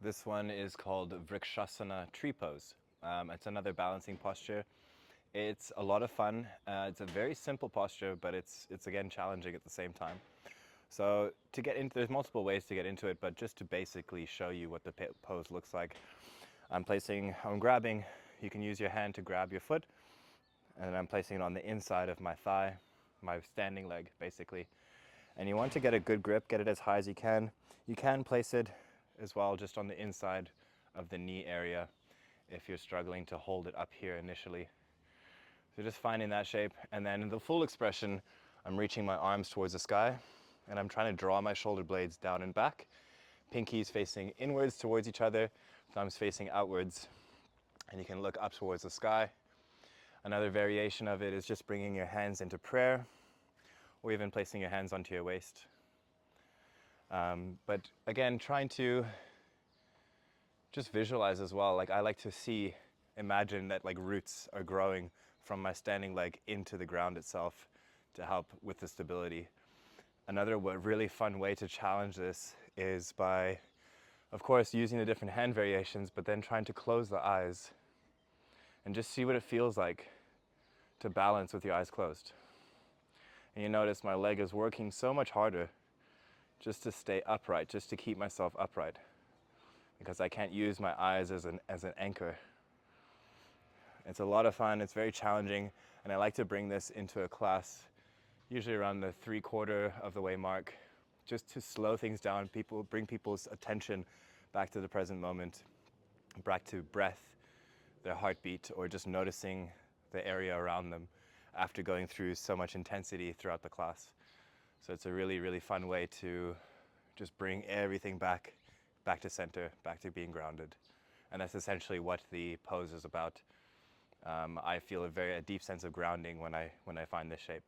This one is called Vṛkṣāsana tree pose. It's another balancing posture. It's a lot of fun. It's a very simple posture, but it's again challenging at the same time. So to get into, there's multiple ways to get into it, but just to basically show you what the pose looks like, I'm grabbing, you can use your hand to grab your foot, and I'm placing it on the inside of my thigh, my standing leg basically. And you want to get a good grip, get it as high as you can. You can place it as well just on the inside of the knee area if you're struggling to hold it up here initially. So just finding that shape, and then in the full expression, I'm reaching my arms towards the sky, and I'm trying to draw my shoulder blades down and back. Pinkies facing inwards towards each other, thumbs facing outwards, and you can look up towards the sky. Another variation of it is just bringing your hands into prayer, or even placing your hands onto your waist. But again, trying to just visualize as well. Like I like to imagine that like roots are growing from my standing leg into the ground itself to help with the stability. Another really fun way to challenge this is by, of course, using the different hand variations, but then trying to close the eyes and just see what it feels like to balance with your eyes closed. And you notice my leg is working so much harder just to stay upright, just to keep myself upright, because I can't use my eyes as an anchor. It's a lot of fun, it's very challenging, and I like to bring this into a class, usually around the 3/4 of the way mark, just to slow things down, bring people's attention back to the present moment, back to breath, their heartbeat, or just noticing the area around them after going through so much intensity throughout the class. So it's a really, really fun way to just bring everything back to center, back to being grounded. And that's essentially what the pose is about. I feel a deep sense of grounding when I find this shape.